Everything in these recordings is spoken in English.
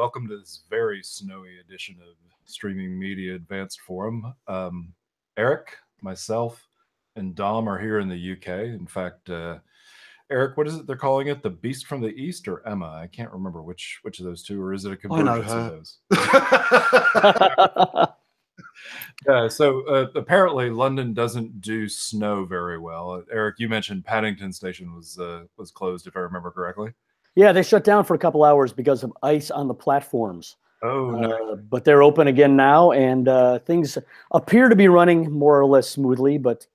welcome to this very snowy edition of Streaming Media Advanced Forum. Eric, myself, and Dom are here in the UK. In fact, Eric, what is it they're calling it? The Beast from the East or Emma? I can't remember which of those two, or is it a convergence of those? So apparently London doesn't do snow very well. Eric, you mentioned Paddington Station was closed, if I remember correctly. Yeah, they shut down for a couple hours because of ice on the platforms. Oh, no. But they're open again now, and things appear to be running more or less smoothly. But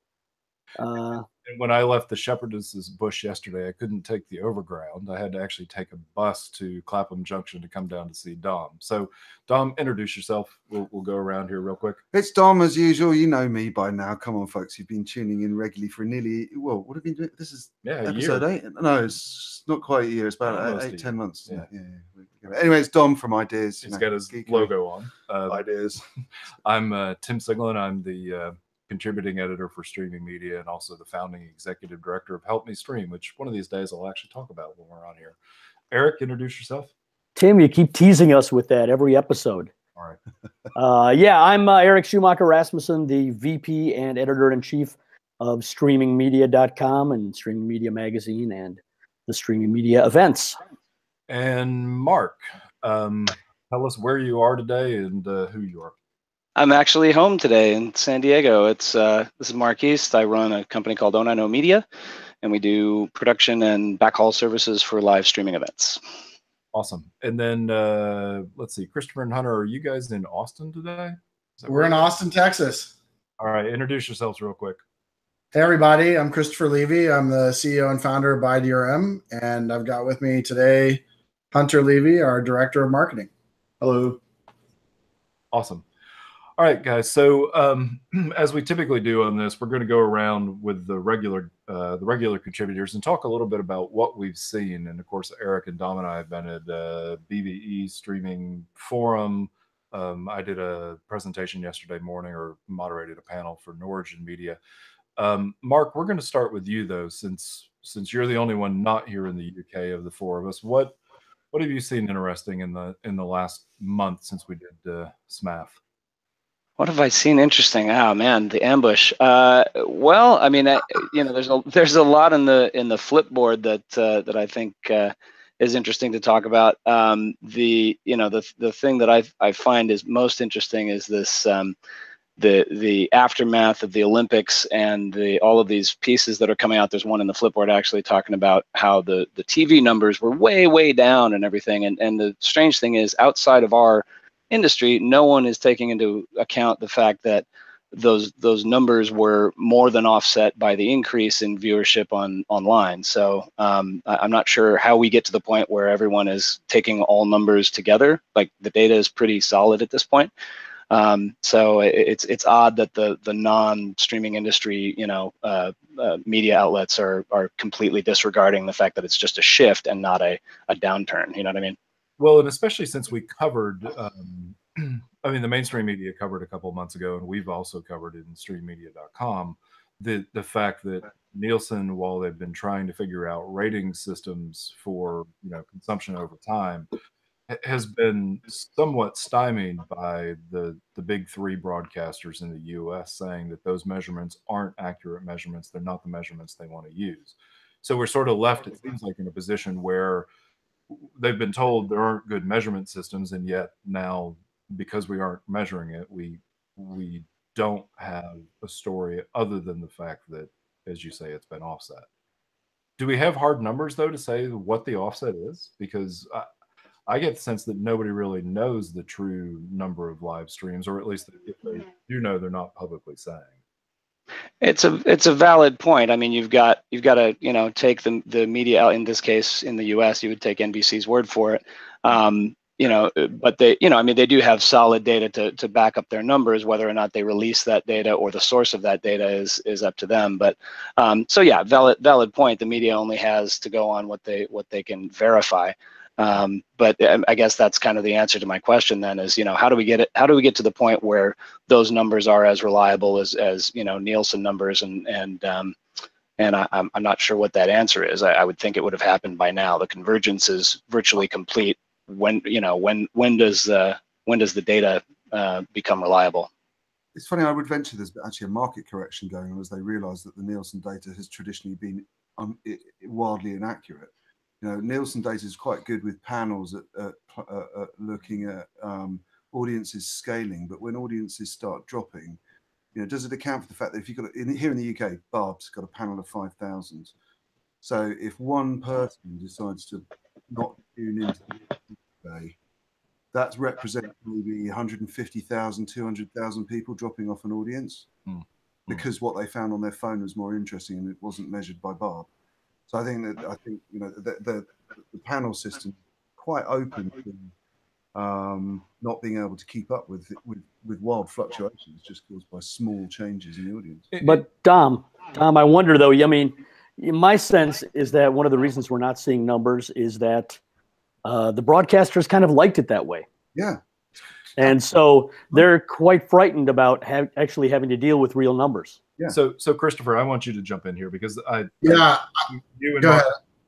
and when I left the Shepherdess's Bush yesterday, I couldn't take the overground. I had to actually take a bus to Clapham Junction to come down to see Dom. So, Dom, introduce yourself. We'll go around here real quick. It's Dom, as usual. You know me by now. Come on, folks. You've been tuning in regularly for nearly, well, what have you been doing? This is episode 8? No, it's not quite a year. It's about 8-10 months. Yeah. Anyway, it's Dom from Ideas. He's got his logo on. Ideas. I'm Tim Siglin. I'm the contributing editor for Streaming Media and also the founding executive director of Help Me Stream, which one of these days I'll actually talk about when we're on here. Eric, introduce yourself. Tim, you keep teasing us with that every episode. All right. Yeah, I'm Eric Schumacher Rasmussen, the VP and editor-in-chief of StreamingMedia.com and Streaming Media Magazine and the Streaming Media events. And Mark, tell us where you are today and who you are. I'm actually home today in San Diego. This is Mark East. I run a company called Don't I Know Media, and we do production and backhaul services for live streaming events. Awesome. And then let's see, Christopher and Hunter, are you guys in Austin today? We're in Austin, Texas. All right, introduce yourselves real quick. Hey everybody, I'm Christopher Levy. I'm the CEO and founder of BuyDRM, and I've got with me today Hunter Levy, our director of marketing. Hello. Awesome. All right, guys. So as we typically do on this, we're going to go around with the regular contributors and talk a little bit about what we've seen. And of course, Eric and Dom and I have been at BBE Streaming Forum. I did a presentation yesterday morning, or moderated a panel for Norwegian Media. Mark, we're going to start with you though, since you're the only one not here in the UK of the four of us. What have you seen interesting in the last month since we did SMAF? What have I seen interesting? Oh man, the ambush. Well, I mean, there's a lot in the Flipboard that I think is interesting to talk about. The thing that I find is most interesting is this the aftermath of the Olympics and all of these pieces that are coming out. There's one in the Flipboard actually talking about how the TV numbers were way down and everything. And the strange thing is, outside of our industry, no one is taking into account the fact that those numbers were more than offset by the increase in viewership online. So I'm not sure how we get to the point where everyone is taking all numbers together. Like, the data is pretty solid at this point. So it's odd that the non-streaming industry, media outlets are completely disregarding the fact that it's just a shift and not a downturn. You know what I mean? Well, and especially since we covered, I mean, the mainstream media covered a couple of months ago, and we've also covered it in streammedia.com, the fact that Nielsen, while they've been trying to figure out rating systems for consumption over time, has been somewhat stymied by the big three broadcasters in the US, saying that those measurements aren't accurate measurements. They're not the measurements they want to use. So we're sort of left, it seems like, in a position where they've been told there aren't good measurement systems, and yet now, because we aren't measuring it, we don't have a story other than the fact that, as you say, it's been offset. Do we have hard numbers though to say what the offset is? Because I get the sense that nobody really knows the true number of live streams, or at least if they do know, they're not publicly saying. It's a valid point. I mean, you've got to take the media out. In this case, in the U.S., you would take NBC's word for it. But they, I mean, they do have solid data to back up their numbers. Whether or not they release that data or the source of that data is up to them. But so yeah, valid point. The media only has to go on what they can verify. But I guess that's kind of the answer to my question then is, how do we get to the point where those numbers are as reliable as Nielsen numbers, and I'm not sure what that answer is. I would think it would have happened by now. The convergence is virtually complete when does the data become reliable? It's funny, I would venture there's actually a market correction going on as they realize that the Nielsen data has traditionally been wildly inaccurate. Nielsen data is quite good with panels at looking at audiences scaling, but when audiences start dropping, does it account for the fact that if you've got here in the UK, Barb's got a panel of 5,000. So if one person decides to not tune into the day, that represents maybe 150,000, 200,000 people dropping off an audience because what they found on their phone was more interesting and it wasn't measured by Barb. So I think the panel system is quite open to not being able to keep up with wild fluctuations just caused by small changes in the audience. But Dom, I wonder though. I mean, my sense is that one of the reasons we're not seeing numbers is that the broadcasters kind of liked it that way. Yeah. And so they're quite frightened about actually having to deal with real numbers. Yeah. So Christopher, I want you to jump in here because you and go ahead.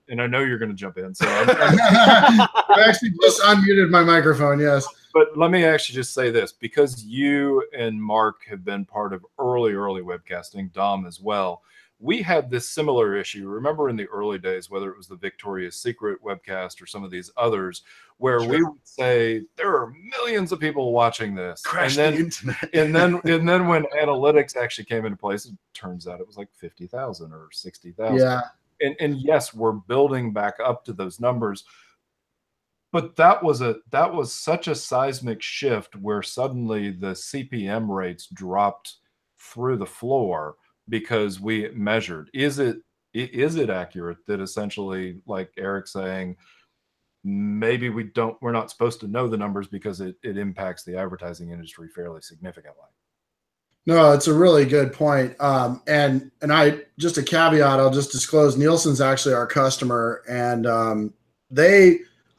And I know you're going to jump in. So I actually just unmuted my microphone. Yes. But let me actually just say this, because you and Mark have been part of early webcasting, Dom as well. We had this similar issue. Remember in the early days, whether it was the Victoria's Secret webcast or some of these others, where we would say there are millions of people watching this, the internet. and then when analytics actually came into place, it turns out it was like 50,000 or 60,000. Yeah. And yes, we're building back up to those numbers, but that was such a seismic shift where suddenly the CPM rates dropped through the floor. Because we measured, is it accurate that essentially, like Eric's saying, maybe we're not supposed to know the numbers because it impacts the advertising industry fairly significantly. No, it's a really good point. And I just a caveat, I'll just disclose Nielsen's actually our customer, and I'm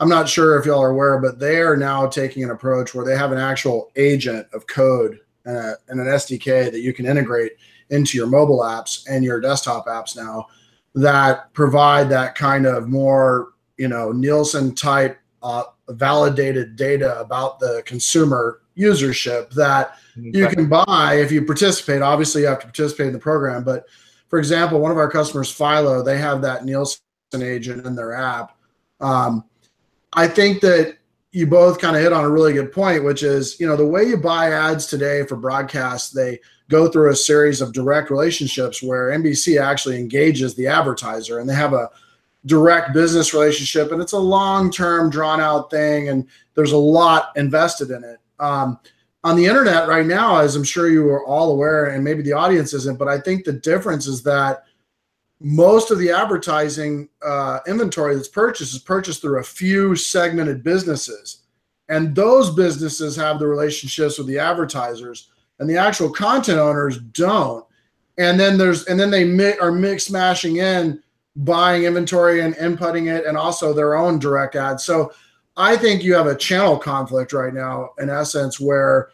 not sure if y'all are aware, but they are now taking an approach where they have an actual agent of code and an SDK that you can integrate into your mobile apps and your desktop apps now that provide that kind of more, Nielsen type validated data about the consumer usership that you can buy if you participate. Obviously, you have to participate in the program. But for example, one of our customers, Philo, they have that Nielsen agent in their app. I think that you both kind of hit on a really good point, which is, the way you buy ads today for broadcast, they go through a series of direct relationships where NBC actually engages the advertiser and they have a direct business relationship, and it's a long-term drawn out thing. And there's a lot invested in it. On the internet right now, as I'm sure you are all aware, and maybe the audience isn't, but I think the difference is that most of the advertising inventory that's purchased is purchased through a few segmented businesses. And those businesses have the relationships with the advertisers, and the actual content owners don't. And then they are mix mashing in buying inventory and inputting it, and also their own direct ads. So I think you have a channel conflict right now, in essence, where,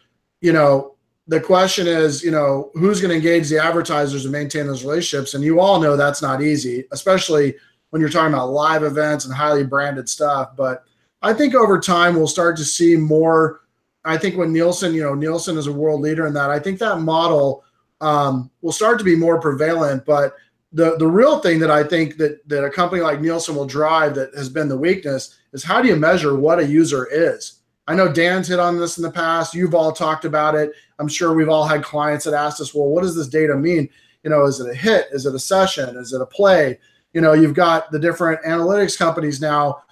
the question is, who's going to engage the advertisers and maintain those relationships? And you all know that's not easy, especially when you're talking about live events and highly branded stuff. But I think over time we'll start to see more. I think when Nielsen is a world leader in that, I think that model will start to be more prevalent. But the real thing that I think that a company like Nielsen will drive, that has been the weakness, is how do you measure what a user is? I know Dan's hit on this in the past. You've all talked about it. I'm sure we've all had clients that asked us, well, what does this data mean? Is it a hit? Is it a session? Is it a play? You've got the different analytics companies now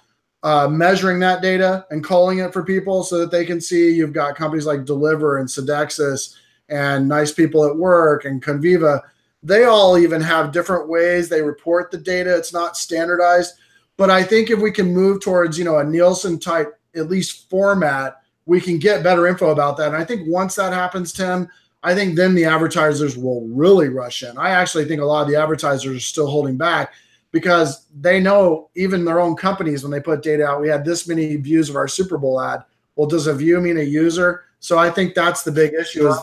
measuring that data and calling it for people so that they can see. You've got companies like Deliver and Sodexis and Nice People at Work and Conviva. They all even have different ways they report the data. It's not standardized. But I think if we can move towards, a Nielsen type, at least format, we can get better info about that. And I think once that happens, Tim, I think then the advertisers will really rush in. I actually think a lot of the advertisers are still holding back because they know, even their own companies, when they put data out, we had this many views of our Super Bowl ad. Well, does a view mean a user? So I think that's the big issue is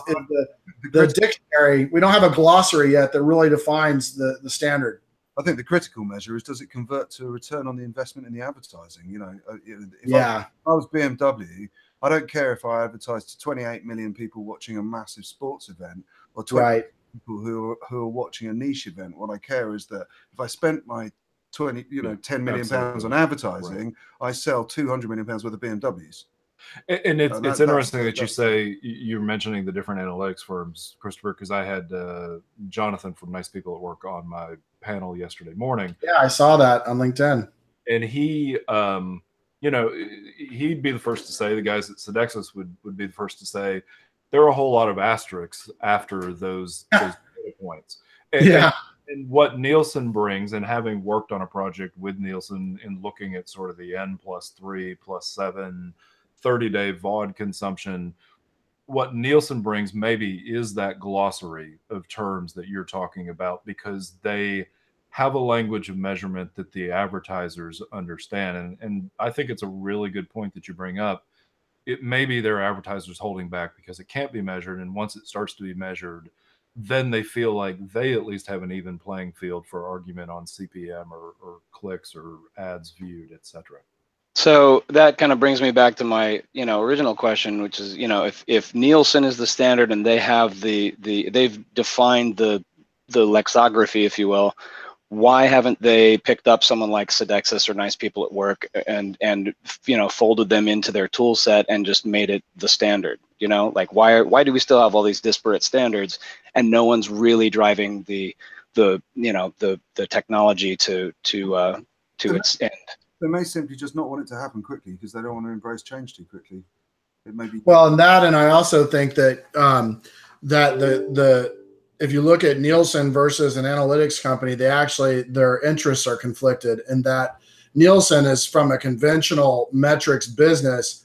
the dictionary. We don't have a glossary yet that really defines the standard. I think the critical measure is, does it convert to a return on the investment in the advertising? You know, if I was BMW, I don't care if I advertise to 28 million people watching a massive sports event or 20 people who are watching a niche event. What I care is that if I spent my 10 million pounds on advertising, I sell 200 million pounds worth of BMWs. And it's interesting that you say you're mentioning the different analytics firms, Christopher, because I had Jonathan from Nice People at Work on my panel yesterday morning. Yeah, I saw that on LinkedIn. And he, he'd be the first to say, the guys at Sodexis would be the first to say, there are a whole lot of asterisks after those data points. And what Nielsen brings, and having worked on a project with Nielsen in looking at sort of the N+3, +7, 30-day VOD consumption, what Nielsen brings maybe is that glossary of terms that you're talking about, because they have a language of measurement that the advertisers understand. And I think it's a really good point that you bring up. It may be their advertisers holding back because it can't be measured. And once it starts to be measured, then they feel like they at least have an even playing field for argument on CPM or clicks or ads viewed, etc. So that kind of brings me back to my, original question, which is, if Nielsen is the standard and they have they've defined the lexicography, if you will, why haven't they picked up someone like Sodexis or Nice People at Work and folded them into their tool set and just made it the standard? Like why do we still have all these disparate standards and no one's really driving the technology to its end? They may simply just not want it to happen quickly because they don't want to embrace change too quickly. It may be and I also think that if you look at Nielsen versus an analytics company, their interests are conflicted in that Nielsen is from a conventional metrics business.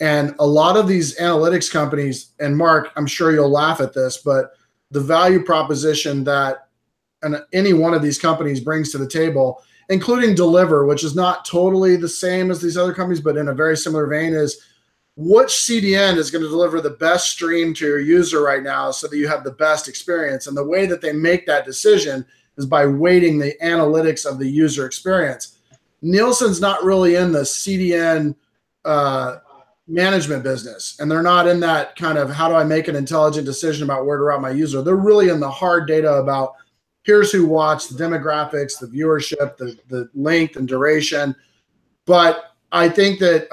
And a lot of these analytics companies, and Mark, I'm sure you'll laugh at this, but the value proposition that any one of these companies brings to the table, including Deliver, which is not totally the same as these other companies, but in a very similar vein, is which CDN is going to deliver the best stream to your user right now so that you have the best experience. And the way that they make that decision is by weighting the analytics of the user experience. Nielsen's not really in the CDN management business, and they're not in that kind of, how do I make an intelligent decision about where to route my user? They're really in the hard data about here's who watched, the demographics, the viewership, the length and duration. But I think that,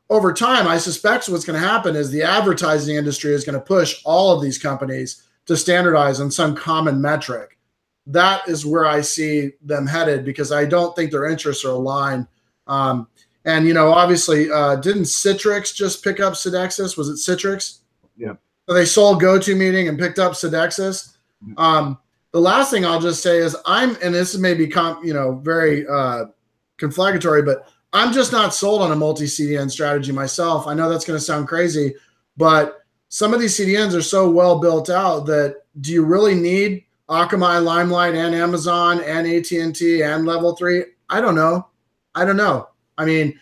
over time, I suspect what's going to happen is the advertising industry is going to push all of these companies to standardize on some common metric. That is where I see them headed, because I don't think their interests are aligned. Obviously, didn't Citrix just pick up Sodexis? Was it Citrix? Yeah. So they sold GoToMeeting and picked up Sodexis. The last thing I'll just say is and this may be very conflagratory, but I'm just not sold on a multi-CDN strategy myself. I know that's going to sound crazy, but some of these CDNs are so well built out that do you really need Akamai, Limelight, and Amazon, and AT&T, and Level 3? I don't know. I mean,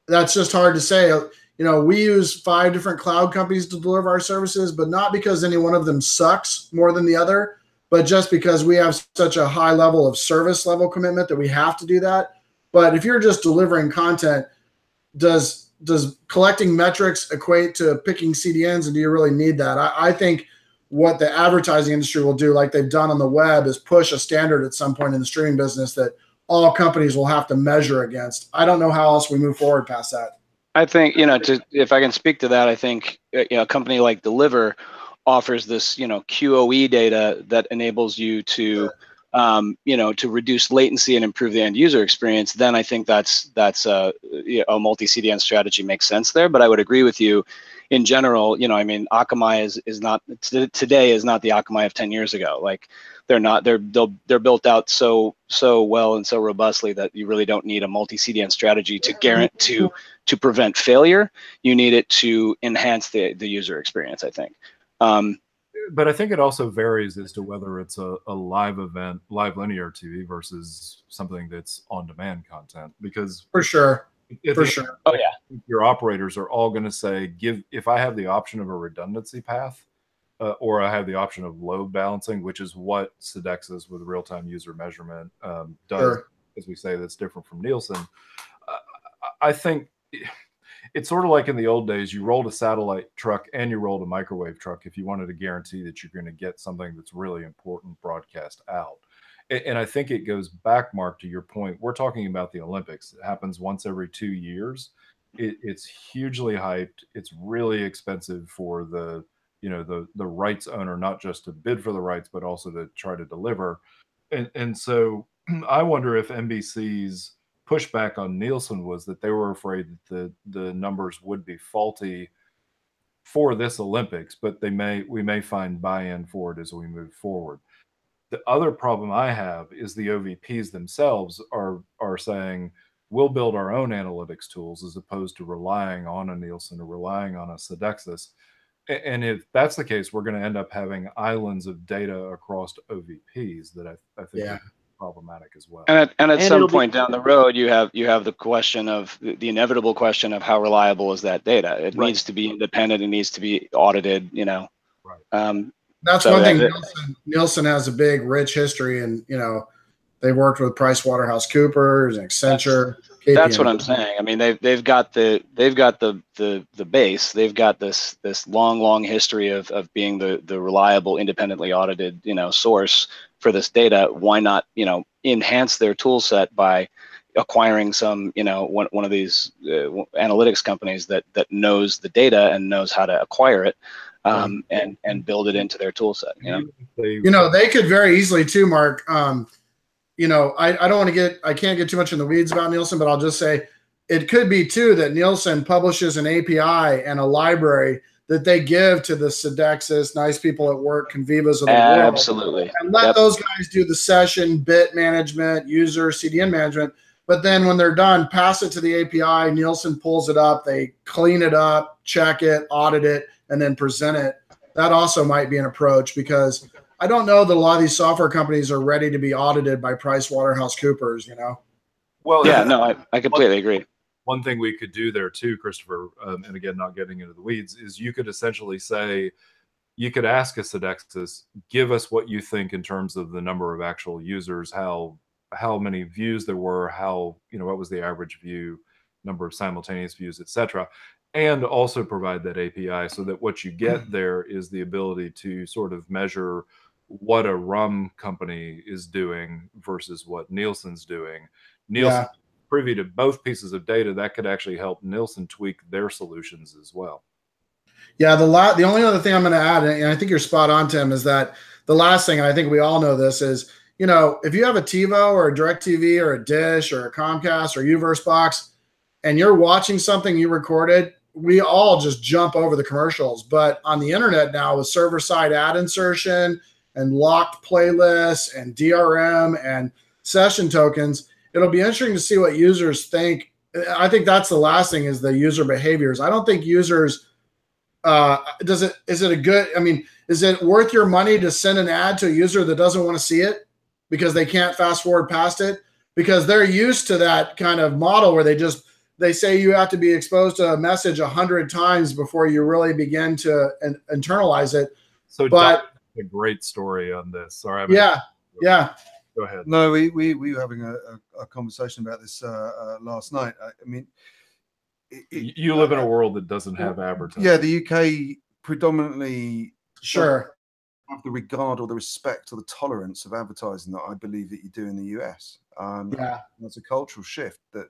that's just hard to say. We use 5 different cloud companies to deliver our services, but not because any one of them sucks more than the other, but just because we have such a high level of service level commitment that we have to do that. But if you're just delivering content, does collecting metrics equate to picking CDNs, and do you really need that? I think what the advertising industry will do, like they've done on the web, is push a standard at some point in the streaming business that all companies will have to measure against. I don't know how else we move forward past that. I think, if I can speak to that, I think a company like Deliver offers this, QoE data that enables you to to reduce latency and improve the end user experience. Then I think that's a multi-CDN strategy makes sense there. But I would agree with you in general. Akamai is not today is not the Akamai of 10 years ago. Like they're built out so well and so robustly that you really don't need a multi-CDN strategy to guarantee to prevent failure. You need it to enhance the user experience, I think. But I think it also varies as to whether it's a live event, live linear TV versus something that's on-demand content. Because for sure, oh yeah, your operators are all going to say, if I have the option of a redundancy path, or I have the option of load balancing, which is what Sodexis with real-time user measurement does. Sure. As we say, that's different from Nielsen. I think it's sort of like in the old days, you rolled a satellite truck and you rolled a microwave truck if you wanted to guarantee that you're going to get something that's really important broadcast out. And I think it goes back, Mark, to your point. We're talking about the Olympics. It happens once every 2 years. It's hugely hyped. It's really expensive for the rights owner, not just to bid for the rights, but also to try to deliver. And so I wonder if NBC's pushback on Nielsen was that they were afraid that the numbers would be faulty for this Olympics, but we may find buy-in for it as we move forward. The other problem I have is the OVPs themselves are saying we'll build our own analytics tools as opposed to relying on a Nielsen or relying on a Sodexis. And if that's the case, we're going to end up having islands of data across OVPs that I think are problematic as well. And at some point down the road, you have the question of the inevitable question of how reliable is that data? It needs to be independent. It needs to be audited. Right. That's one thing. Nielsen has a big, rich history, and they worked with PricewaterhouseCoopers and Accenture. That's what I'm saying. I mean, they've got the base. They've got this long history of being the reliable, independently audited source for this data. Why not enhance their tool set by acquiring some one of these analytics companies that knows the data and knows how to acquire it, and build it into their tool set. They could very easily too, Mark. I can't get too much in the weeds about Nielsen, but I'll just say it could be too that Nielsen publishes an API and a library that they give to the Sodexis, Nice People at Work, Convivas of the world. Absolutely. And let those guys do the session, bit management, user, CDN management. But then when they're done, pass it to the API, Nielsen pulls it up, they clean it up, check it, audit it, and then present it. That also might be an approach, because I don't know that a lot of these software companies are ready to be audited by PricewaterhouseCoopers, Well, yeah, no, I completely agree. One thing we could do there too, Christopher, and again, not getting into the weeds, is you could essentially say, you could ask a Sodexis, give us what you think in terms of the number of actual users, how many views there were, what was the average view, number of simultaneous views, etc. And also provide that API so that what you get there is the ability to sort of measure what a rum company is doing versus what Nielsen's doing. Nielsen privy to both pieces of data, that could actually help Nielsen tweak their solutions as well. Yeah, the only other thing I'm going to add, and I think you're spot on, Tim, is that the last thing, and I think we all know this, is if you have a TiVo or a DirecTV or a Dish or a Comcast or UVerse box, and you're watching something you recorded, we all just jump over the commercials. But on the internet now, with server-side ad insertion and locked playlists and DRM and session tokens, it'll be interesting to see what users think. I think that's the last thing, is the user behaviors. I don't think users, is it worth your money to send an ad to a user that doesn't want to see it because they can't fast forward past it? Because they're used to that kind of model where they say you have to be exposed to a message 100 times before you really begin to internalize it. So, but a great story on this. Sorry. Yeah. Go ahead. No, we were having a conversation about this last night. You live in a world that doesn't have advertising. Yeah, the UK predominantly have the regard or the respect or the tolerance of advertising that I believe that you do in the US. That's a cultural shift that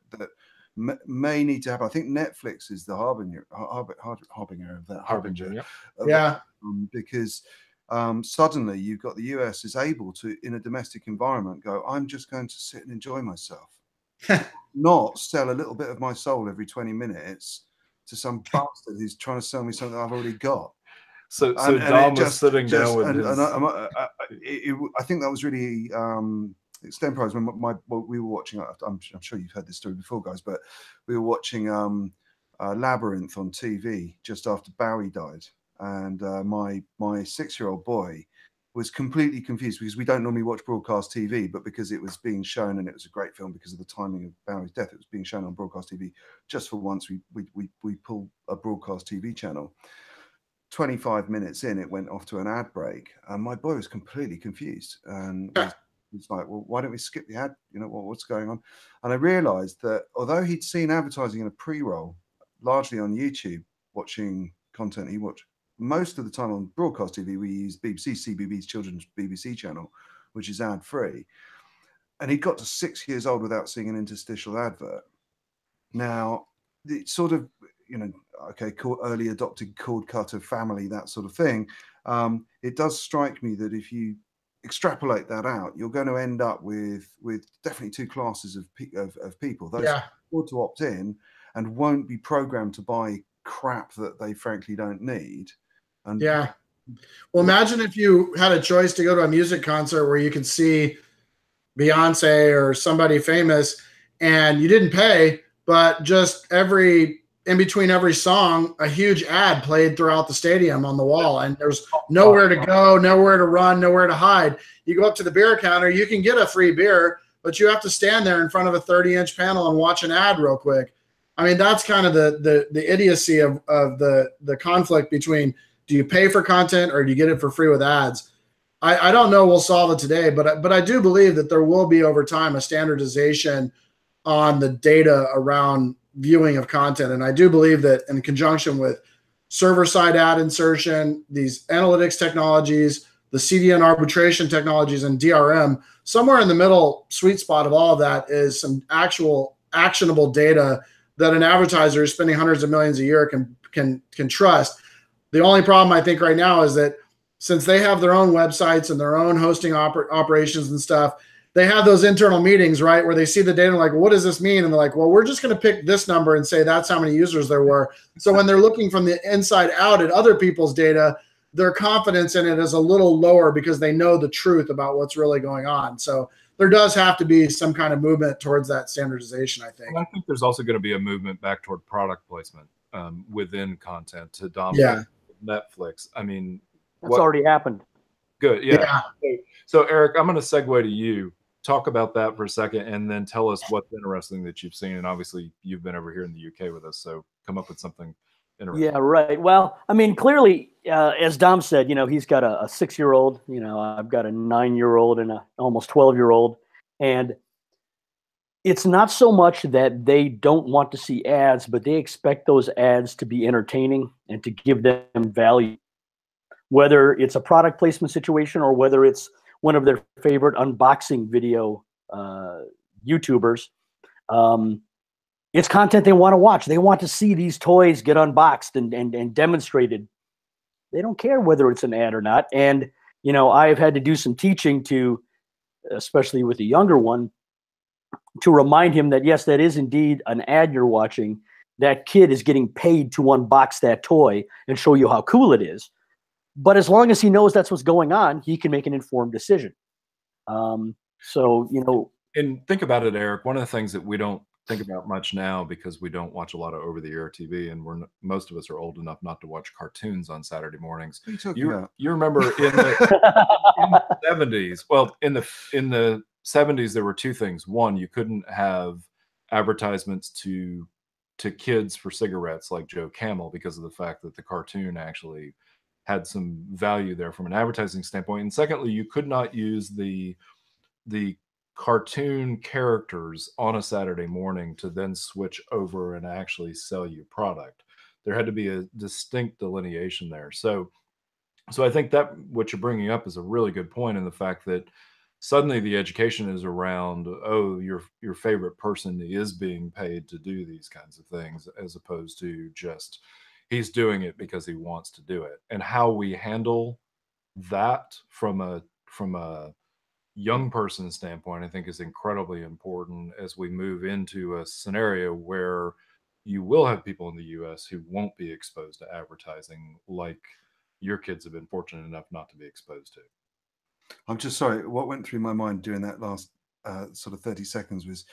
may need to happen. I think Netflix is the harbinger of that. Harbinger, because suddenly you've got the US is able to, in a domestic environment, go, I'm just going to sit and enjoy myself, not sell a little bit of my soul every 20 minutes to some bastard who's trying to sell me something that I've already got. So Dom was sitting down with his... I think that was really extemporized when we were watching. I'm sure you've heard this story before, guys, but we were watching Labyrinth on TV just after Bowie died, and my 6-year-old boy was completely confused because we don't normally watch broadcast TV, but because it was being shown and it was a great film because of the timing of Bowie's death, it was being shown on broadcast TV. Just for once, we pull a broadcast TV channel. 25 minutes in, it went off to an ad break, and my boy was completely confused, and he's like, well, why don't we skip the ad? You know, what's going on? And I realized that although he'd seen advertising in a pre-roll, largely on YouTube, watching content he watched, most of the time on broadcast TV, we use BBC, CBeebies children's BBC channel, which is ad-free. And he got to 6 years old without seeing an interstitial advert. Now, it's sort of, you know, okay, early adopted cord cutter family, that sort of thing. It does strike me that if you extrapolate that out, you're going to end up with definitely two classes of people. Those who want to opt in and won't be programmed to buy crap that they frankly don't need. And well, imagine if you had a choice to go to a music concert where you could see Beyonce or somebody famous and you didn't pay, but just in between every song, a huge ad played throughout the stadium on the wall, and there's nowhere to go, nowhere to run, nowhere to hide. You go up to the beer counter, you can get a free beer, but you have to stand there in front of a 30-inch panel and watch an ad real quick. I mean, that's kind of the idiocy of the conflict between, do you pay for content or do you get it for free with ads? I don't know we'll solve it today, but I do believe that there will be over time a standardization on the data around viewing of content. And I do believe that in conjunction with server-side ad insertion, these analytics technologies, the CDN arbitration technologies, and DRM, somewhere in the middle sweet spot of all of that is some actual actionable data that an advertiser who's spending hundreds of millions a year can trust. The only problem I think right now is that since they have their own websites and their own hosting operations and stuff, they have those internal meetings, right, where they see the data like, what does this mean? And they're like, well, we're just going to pick this number and say that's how many users there were. So when they're looking from the inside out at other people's data, their confidence in it is a little lower because they know the truth about what's really going on. So there does have to be some kind of movement towards that standardization, I think. And I think there's also going to be a movement back toward product placement within content to dominate Netflix. I mean, that's already happened. Good. Yeah. So Eric, I'm going to segue to you. Talk about that for a second, and then tell us what's interesting that you've seen. And obviously, you've been over here in the UK with us, so come up with something interesting. Yeah, right. Well, I mean, clearly, as Dom said, you know, he's got a 6-year-old. You know, I've got a 9-year-old and a almost 12-year-old, and it's not so much that they don't want to see ads, but they expect those ads to be entertaining and to give them value, whether it's a product placement situation or whether it's one of their favorite unboxing video YouTubers. It's content they want to watch. They want to see these toys get unboxed and demonstrated. They don't care whether it's an ad or not. And, you know, I've had to do some teaching to, especially with the younger one, to remind him that, yes, that is indeed an ad you're watching. That kid is getting paid to unbox that toy and show you how cool it is. But as long as he knows that's what's going on, he can make an informed decision. So, you know. And think about it, Eric. One of the things that we don't think about much now because we don't watch a lot of over-the-air TV, and most of us are old enough not to watch cartoons on Saturday mornings. You remember in the 70s? Well, in the 70s, there were two things. One, you couldn't have advertisements to kids for cigarettes like Joe Camel because of the fact that the cartoon actually had some value there from an advertising standpoint. And secondly, you could not use the cartoon characters on a Saturday morning to then switch over and actually sell you product. There had to be a distinct delineation there. So I think that what you're bringing up is a really good point, in the fact that suddenly the education is around, oh, your favorite person is being paid to do these kinds of things, as opposed to just he's doing it because he wants to do it. And how we handle that from a young person standpoint, I think is incredibly important as we move into a scenario where you will have people in the US who won't be exposed to advertising like your kids have been fortunate enough not to be exposed to. I'm just sorry. What went through my mind during that last sort of 30 seconds was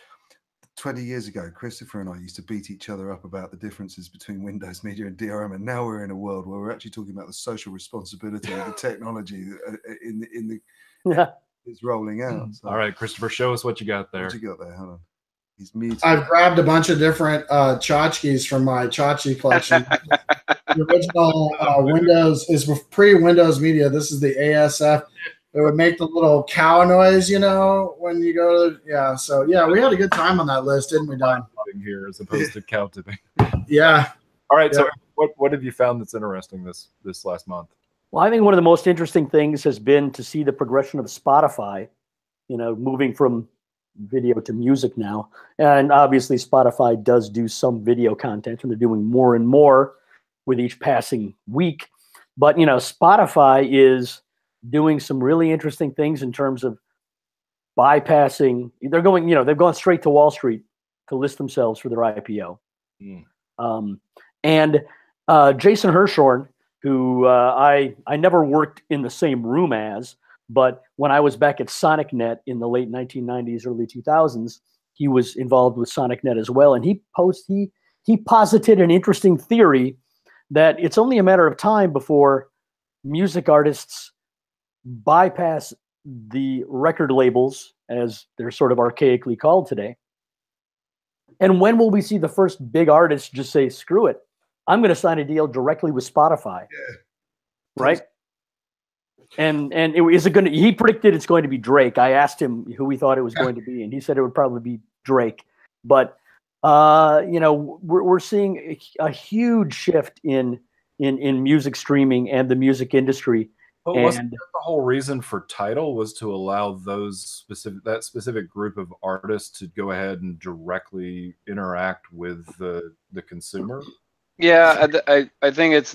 20 years ago, Christopher and I used to beat each other up about the differences between Windows Media and DRM, and now we're in a world where we're actually talking about the social responsibility of the technology is rolling out. So. All right, Christopher, show us what you got there. What you got there? Hold on. He's muted. I've grabbed a bunch of different tchotchkes from my tchotchke collection. the original Windows is pre-Windows Media. This is the ASF. It would make the little cow noise, you know, when you go to So yeah, we had a good time on that list, didn't we, Don? Here as opposed to cow tipping. Yeah. All right. Yeah. So what have you found that's interesting this last month? Well, I think one of the most interesting things has been to see the progression of Spotify, you know, moving from video to music now. And obviously Spotify does do some video content, and they're doing more and more with each passing week. But, you know, Spotify is doing some really interesting things in terms of bypassing. They're going, you know, they've gone straight to Wall Street to list themselves for their IPO. And Jason Hirschhorn, who I never worked in the same room as, but when I was back at SonicNet in the late 1990s, early 2000s, he was involved with SonicNet as well. And he posited an interesting theory that it's only a matter of time before music artists bypass the record labels, as they're sort of archaically called today. And when will we see the first big artists just say, screw it, I'm going to sign a deal directly with Spotify? Yeah. Right? And he predicted it's going to be Drake. I asked him who he thought it was going to be, and he said it would probably be Drake. But you know, we're seeing a huge shift in music streaming and the music industry. But wasn't the whole reason for Tidal was to allow that specific group of artists to go ahead and directly interact with the consumer? Yeah, I think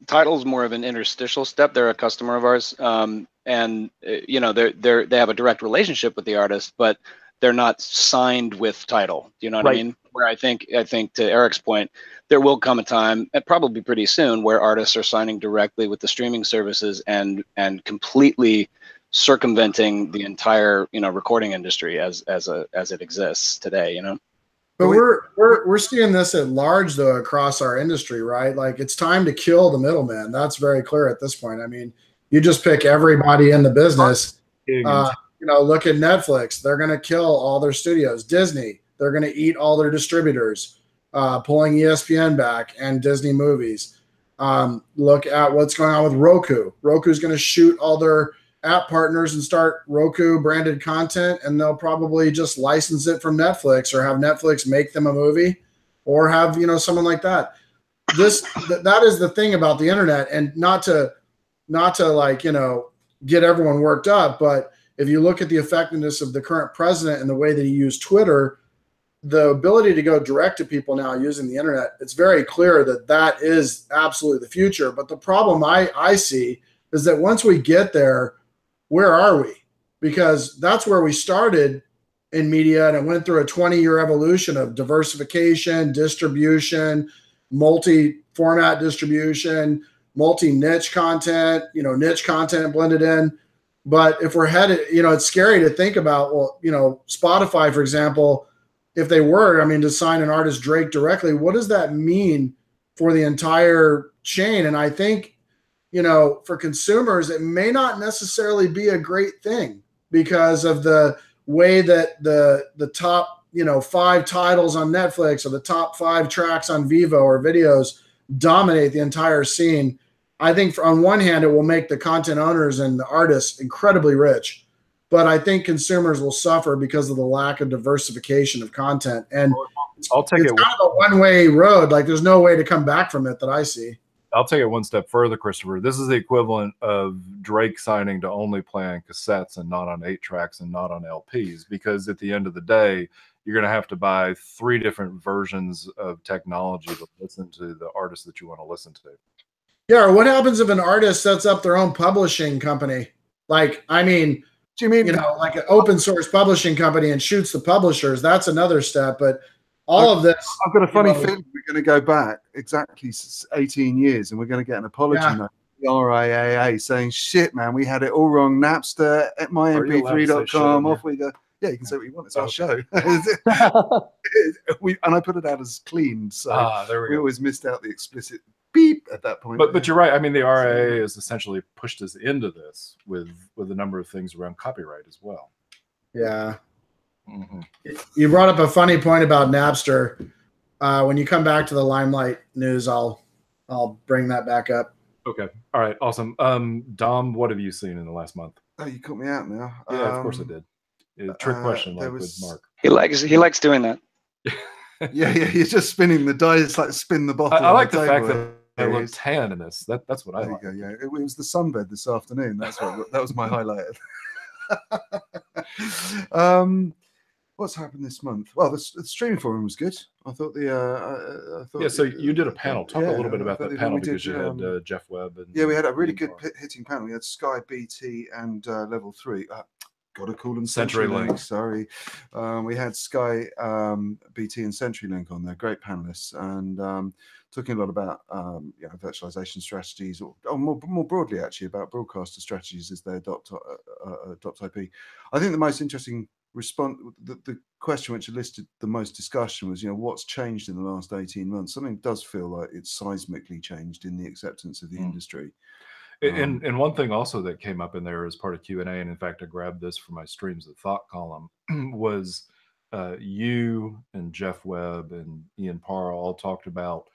Tidal's more of an interstitial step. They're a customer of ours, and you know, they have a direct relationship with the artist, but they're not signed with Tidal. Do you know what I mean? Where I think to Eric's point, there will come a time, and probably pretty soon, where artists are signing directly with the streaming services and completely circumventing the entire, you know, recording industry as it exists today. You know. But we're seeing this at large though across our industry, right? Like, it's time to kill the middleman. That's very clear at this point. I mean, you just pick everybody in the business. You know, look at Netflix. They're going to kill all their studios. Disney, they're going to eat all their distributors, pulling ESPN back and Disney movies. Look at what's going on with Roku. Roku's going to shoot all their app partners and start Roku branded content, and they'll probably just license it from Netflix or have Netflix make them a movie, or have, you know, someone like that. That is the thing about the internet, and not to like, you know, get everyone worked up, but if you look at the effectiveness of the current president and the way that he used Twitter, the ability to go direct to people now using the internet, it's very clear that is absolutely the future. But the problem I see is that once we get there, where are we? Because that's where we started in media, and it went through a 20-year evolution of diversification, distribution, multi-format distribution, multi-niche content, you know, niche content blended in. But if we're headed, you know, it's scary to think about, well, you know, Spotify, for example, if they were, I mean, to sign an artist Drake directly, what does that mean for the entire chain? And I think, you know, for consumers, it may not necessarily be a great thing because of the way that the top, you know, 5 titles on Netflix or the top 5 tracks on Vivo or videos dominate the entire scene. I think on one hand, it will make the content owners and the artists incredibly rich, but I think consumers will suffer because of the lack of diversification of content. And it's kind of a one-way road. Like, there's no way to come back from it that I see. I'll take it one step further, Christopher. This is the equivalent of Drake signing to only play on cassettes and not on 8 tracks and not on LPs, because at the end of the day, you're going to have to buy 3 different versions of technology to listen to the artist that you want to listen to. Yeah, or what happens if an artist sets up their own publishing company? Like, I mean, do you mean, you know, like an open source publishing company and shoots the publishers? That's another step. But all of this, I've got a funny feeling we're going to go back exactly 18 years and we're going to get an apology note, the RIAA, saying, shit, man, we had it all wrong. Napster at mymp3.com, off we go. Yeah, you can say what you want. It's our show. And I put it out as clean, so we always missed out the explicit beep at that point. But you're right. I mean, the RIAA has essentially pushed us into this with a number of things around copyright as well. Yeah. Mm-hmm. You brought up a funny point about Napster. When you come back to the Limelight news, I'll I'll bring that back up. Okay. All right. Awesome. Dom, what have you seen in the last month? Oh, you caught me out now. Yeah, of course I did. Trick question, like with Mark. He likes doing that. Yeah, you're just spinning the dice. It's like spin the bottle. I like the fact that I look tan in this. That's what I like. There you go, yeah. It was the sunbed this afternoon. That was my highlight. What's happened this month? Well, the streaming forum was good. I thought So you did a panel. Talk a little bit about that panel because you had Jeff Webb and we had a really good hitting panel. We had Sky, BT, and Level 3. Gotta call them CenturyLink. Sorry, we had Sky, BT, and CenturyLink on there. Great panelists, and talking a lot about virtualization strategies, or more broadly actually about broadcaster strategies as they adopt IP. I think the most interesting response, the question which elicited the most discussion was, what's changed in the last 18 months? Something does feel like it's seismically changed in the acceptance of the industry. And one thing also that came up in there as part of Q&A, and in fact, I grabbed this from my Streams of Thought column, was you and Jeff Webb and Ian Parr all talked about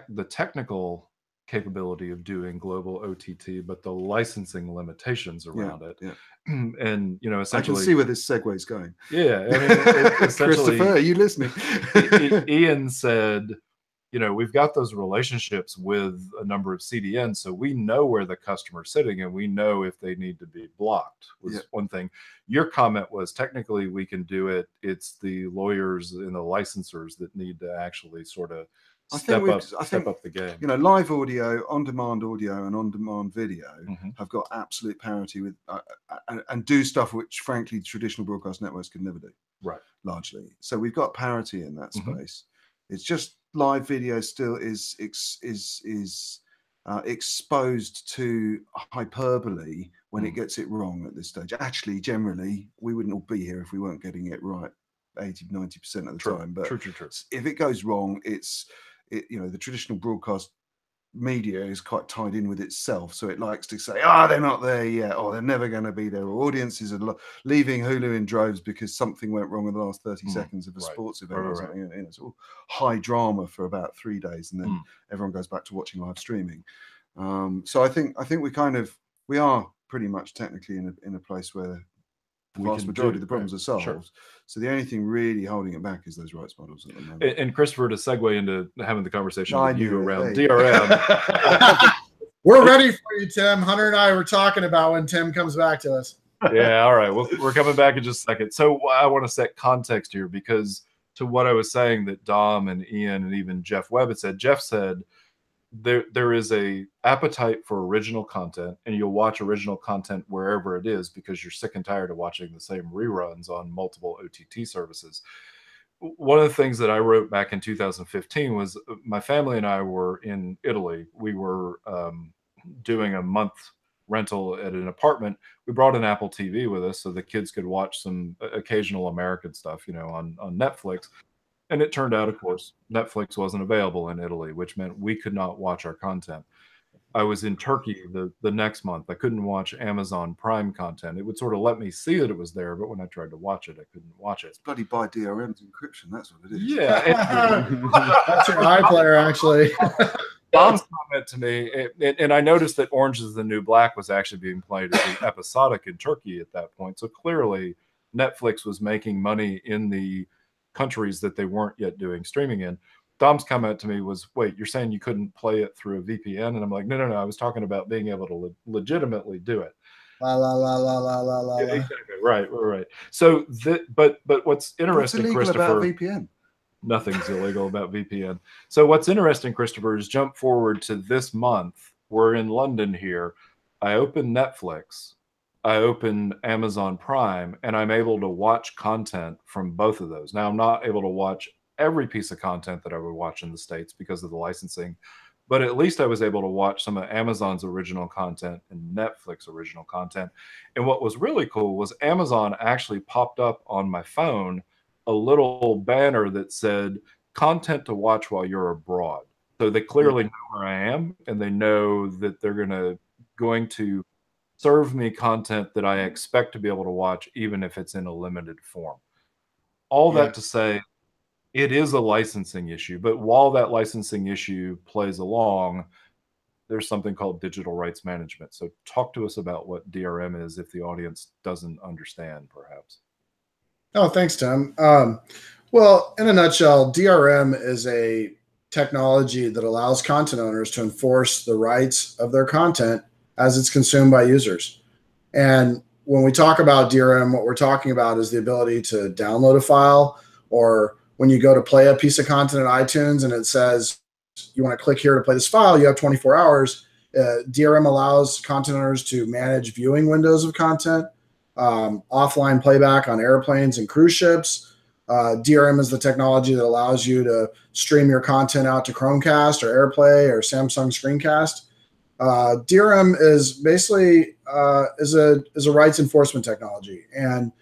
the technical capability of doing global OTT, but the licensing limitations around it. Yeah. And, essentially... I can see where this segue is going. Yeah. I mean, Christopher, are you listening? Ian said... we've got those relationships with a number of CDNs, so we know where the customer's sitting and we know if they need to be blocked, was one thing. Your comment was technically we can do it. It's the lawyers and the licensors that need to actually sort of step up the game. Live audio, on-demand audio, and on-demand video have got absolute parity with and do stuff which, frankly, traditional broadcast networks could never do. Right. Largely. So we've got parity in that space. It's just live video still is exposed to hyperbole when it gets it wrong at this stage. Actually, generally, we wouldn't all be here if we weren't getting it right 80-90% of the time. But true. If it goes wrong, the traditional broadcast media is quite tied in with itself, so it likes to say, they're not there yet, or they're never going to be there, or audiences are leaving Hulu in droves because something went wrong in the last 30 seconds of a sports event or something. And it's all high drama for about 3 days, and then everyone goes back to watching live streaming. So I think we are pretty much technically in a place where the vast majority of the problems are solved. Sure. So the only thing really holding it back is those rights models at the moment. And Christopher, to segue into having the conversation with you around DRM. We're ready for you, Tim. Hunter and I were talking about when Tim comes back to us. Yeah, all right. We're coming back in just a second. So I want to set context here, because to what I was saying that Dom and Ian and even Jeff Webb had said, Jeff said, there is a appetite for original content, and you'll watch original content wherever it is because you're sick and tired of watching the same reruns on multiple OTT services. One of the things that I wrote back in 2015 was my family and I were in Italy. We were doing a month rental at an apartment. We brought an Apple TV with us so the kids could watch some occasional American stuff, on Netflix. And it turned out, of course, Netflix wasn't available in Italy, which meant we could not watch our content. I was in Turkey the next month. I couldn't watch Amazon Prime content. It would sort of let me see that it was there, but when I tried to watch it, I couldn't watch it. It's bloody by DRM's encryption. That's what it is. Yeah. That's your iPlayer, actually. Dom's comment to me, and I noticed that Orange is the New Black was actually being played as the episodic in Turkey at that point. So clearly Netflix was making money in the countries that they weren't yet doing streaming in. Dom's comment to me was, wait, you're saying you couldn't play it through a VPN? And I'm like, no. I was talking about being able to legitimately do it. La la la la la la la. Yeah, exactly. Right. So, but what's interesting, what's Christopher, about VPN? Nothing's illegal about VPN. So what's interesting, Christopher, is jump forward to this month. We're in London here. I open Netflix. I open Amazon Prime, and I'm able to watch content from both of those. Now, I'm not able to watch every piece of content that I would watch in the States because of the licensing, but at least I was able to watch some of Amazon's original content and Netflix original content. And what was really cool was Amazon actually popped up on my phone a little banner that said content to watch while you're abroad. So they clearly know where I am, and they know that they're going to serve me content that I expect to be able to watch, even if it's in a limited form. All that to say, it is a licensing issue. But while that licensing issue plays along, there's something called digital rights management. So talk to us about what DRM is if the audience doesn't understand, perhaps. Oh, thanks, Tim. Well, in a nutshell, DRM is a technology that allows content owners to enforce the rights of their content as it's consumed by users. And when we talk about DRM, what we're talking about is the ability to download a file, or when you go to play a piece of content in iTunes and it says, you want to click here to play this file, you have 24 hours. DRM allows content owners to manage viewing windows of content, offline playback on airplanes and cruise ships. DRM is the technology that allows you to stream your content out to Chromecast or AirPlay or Samsung Screencast. DRM is basically is a rights enforcement technology, and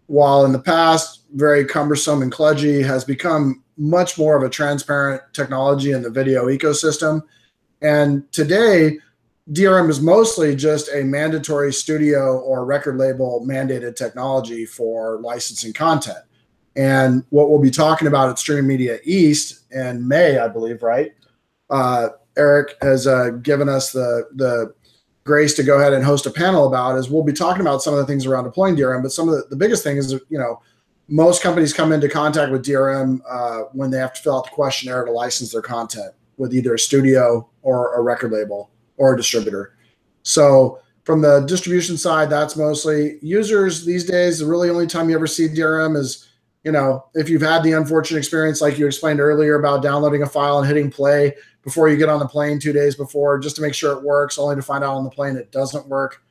while in the past very cumbersome and kludgy, has become much more of a transparent technology in the video ecosystem. And today, DRM is mostly just a mandatory studio or record label mandated technology for licensing content. And what we'll be talking about at Streaming Media East in May, I believe, right? Eric has given us the grace to go ahead and host a panel about, is we'll be talking about some of the things around deploying DRM, but some of the biggest thing is, most companies come into contact with DRM when they have to fill out the questionnaire to license their content with either a studio or a record label or a distributor. So from the distribution side, that's mostly users these days. The really only time you ever see DRM is, if you've had the unfortunate experience, like you explained earlier, about downloading a file and hitting play before you get on the plane 2 days before, just to make sure it works, only to find out on the plane it doesn't work.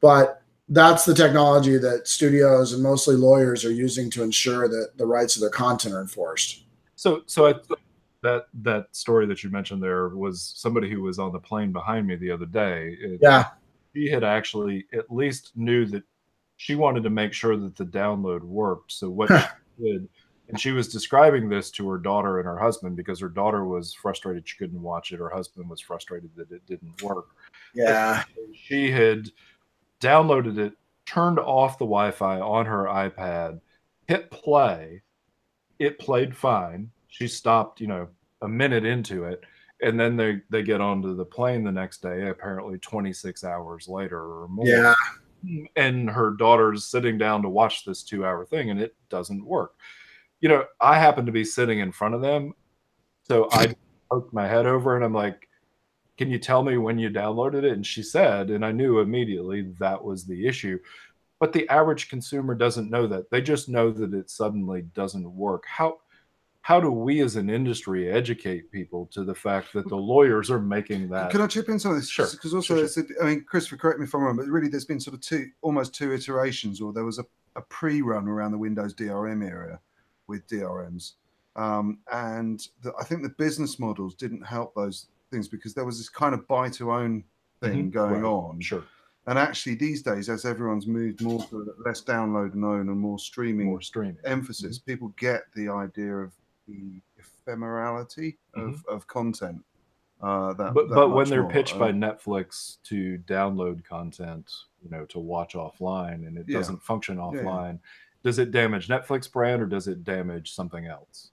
But that's the technology that studios and mostly lawyers are using to ensure that the rights of their content are enforced. So that story that you mentioned there was somebody who was on the plane behind me the other day. She had actually at least knew that she wanted to make sure that the download worked. So what she did, and she was describing this to her daughter and her husband, because her daughter was frustrated she couldn't watch it. Her husband was frustrated that it didn't work. Yeah. She had downloaded it, turned off the Wi-Fi on her iPad, hit play. It played fine. She stopped, a minute into it, and then they get onto the plane the next day, apparently 26 hours later or more. Yeah. And her daughter's sitting down to watch this 2-hour thing, and it doesn't work. I happen to be sitting in front of them, so I poked my head over and I'm like, can you tell me when you downloaded it? And she said, and I knew immediately that was the issue. But the average consumer doesn't know that. They just know that it suddenly doesn't work. How do we as an industry educate people to the fact that the lawyers are making that? Can I chip in some of this? Sure. Because also, sure. Christopher, correct me if I'm wrong, but really there's been sort of almost two iterations, or there was a pre-run around the Windows DRM era with DRMs. I think the business models didn't help those things, because there was this kind of buy-to-own thing going on. Sure. And actually these days, as everyone's moved more to less download and own and more streaming emphasis, people get the idea of the ephemerality of content. But when they're pitched by Netflix to download content, to watch offline, and it doesn't function offline, does it damage Netflix brand, or does it damage something else?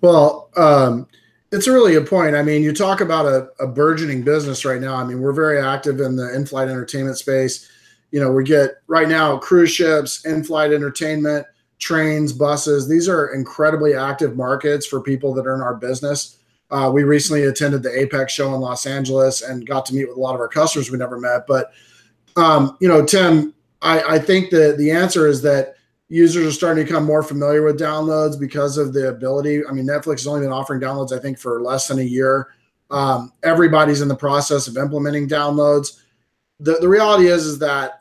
Well, it's a really good point. I mean, you talk about a burgeoning business right now. I mean, we're very active in the in-flight entertainment space. We get right now cruise ships, in-flight entertainment, trains, buses. These are incredibly active markets for people that are in our business. We recently attended the Apex show in Los Angeles and got to meet with a lot of our customers we never met. But, Tim, I think that the answer is that users are starting to become more familiar with downloads because of the ability. I mean, Netflix has only been offering downloads, I think, for less than a year. Everybody's in the process of implementing downloads. The reality is that,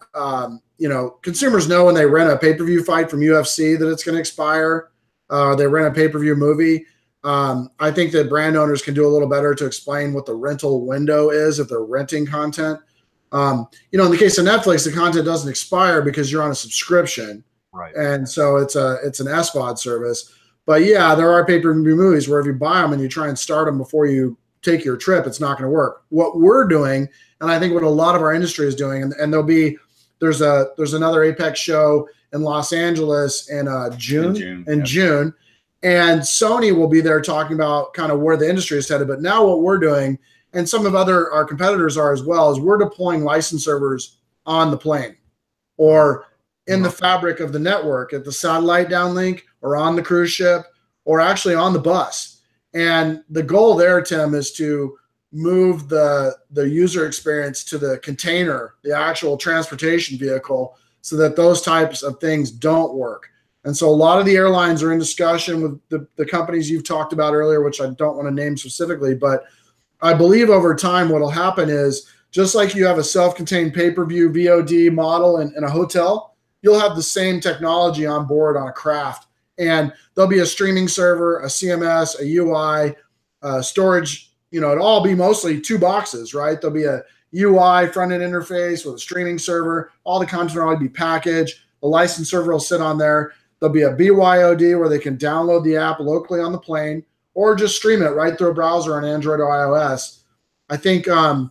consumers know when they rent a pay-per-view fight from UFC that it's going to expire. They rent a pay-per-view movie. I think that brand owners can do a little better to explain what the rental window is if they're renting content. In the case of Netflix, the content doesn't expire because you're on a subscription. Right. And so it's an SVOD service. But yeah, there are pay-per-view movies where if you buy them and you try and start them before you take your trip, it's not going to work. What we're doing, and I think what a lot of our industry is doing, and there's another Apex show in Los Angeles in June. And Sony will be there talking about kind of where the industry is headed. But now what we're doing, and some of our competitors are as well, is we're deploying license servers on the plane or in the fabric of the network at the satellite downlink or on the cruise ship or actually on the bus. And the goal there, Tim, is to move the user experience to the container, the actual transportation vehicle, so that those types of things don't work. And so a lot of the airlines are in discussion with the companies you've talked about earlier, which I don't want to name specifically, but I believe over time what will happen is, just like you have a self-contained pay-per-view VOD model in a hotel, you'll have the same technology on board on a craft. And there'll be a streaming server, a CMS, a UI, storage, it'll all be mostly 2 boxes, right? There'll be a UI front-end interface with a streaming server. All the content will already be packaged. The license server will sit on there. There'll be a BYOD where they can download the app locally on the plane or just stream it right through a browser on Android or iOS. I think to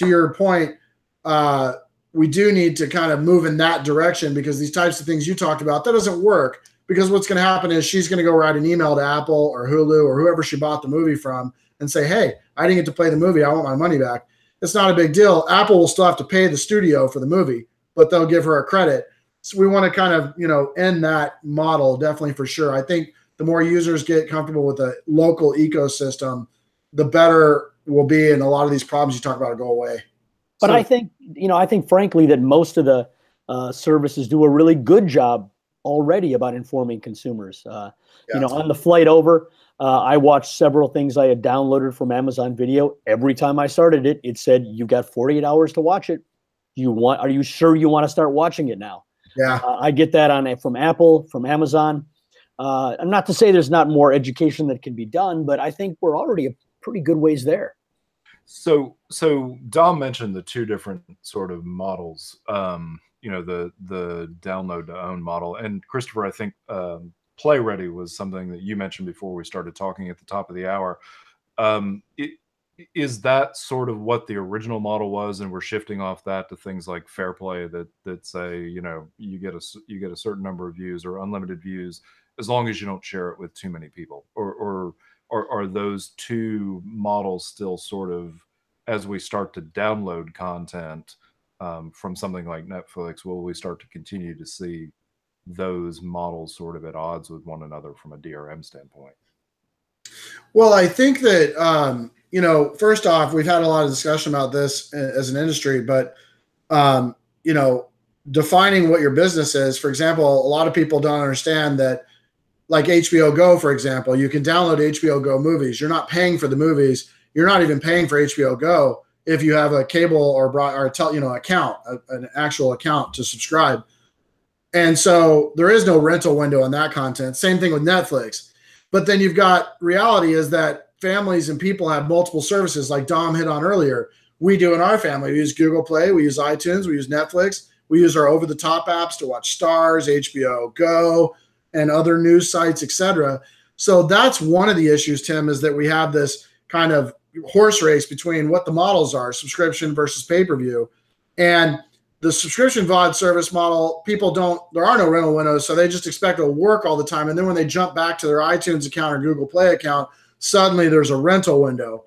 your point, we do need to kind of move in that direction, because these types of things you talked about, that doesn't work, because what's going to happen is she's going to go write an email to Apple or Hulu or whoever she bought the movie from and say, hey, I didn't get to play the movie. I want my money back. It's not a big deal. Apple will still have to pay the studio for the movie, but they'll give her a credit. So we want to kind of, end that model, definitely, for sure. I think the more users get comfortable with a local ecosystem, the better will be, and a lot of these problems you talk about will go away. But I think, frankly, that most of the services do a really good job already about informing consumers. On the flight over, I watched several things I had downloaded from Amazon Video. Every time I started it, it said, you've got 48 hours to watch it. Are you sure you want to start watching it now? Yeah. I get that from Apple, from Amazon. And not to say there's not more education that can be done, but I think we're already a pretty good ways there. So Dom mentioned the 2 different sort of models, the download to own model. And Christopher, I think Play Ready was something that you mentioned before we started talking at the top of the hour. Is that sort of what the original model was, and we're shifting off that to things like Fair Play that say, you get a certain number of views or unlimited views as long as you don't share it with too many people, or are those 2 models still sort of, as we start to download content from something like Netflix, will we start to continue to see those models sort of at odds with one another from a DRM standpoint? Well, I think that, first off, we've had a lot of discussion about this as an industry, but, defining what your business is. For example, a lot of people don't understand that, like HBO Go, for example, you can download HBO Go movies. You're not paying for the movies. You're not even paying for HBO Go if you have a cable or account, an actual account to subscribe. And so there is no rental window on that content. Same thing with Netflix. But then you've got reality is that families and people have multiple services, like Dom hit on earlier. We do in our family. We use Google Play, we use iTunes, we use Netflix, we use our over-the-top apps to watch Stars, HBO Go, and other news sites, etc. So that's one of the issues, Tim, is that we have this kind of horse race between what the models are, subscription versus pay-per-view. And the subscription VOD service model, there are no rental windows, so they just expect it to work all the time. And then when they jump back to their iTunes account or Google Play account, suddenly there's a rental window.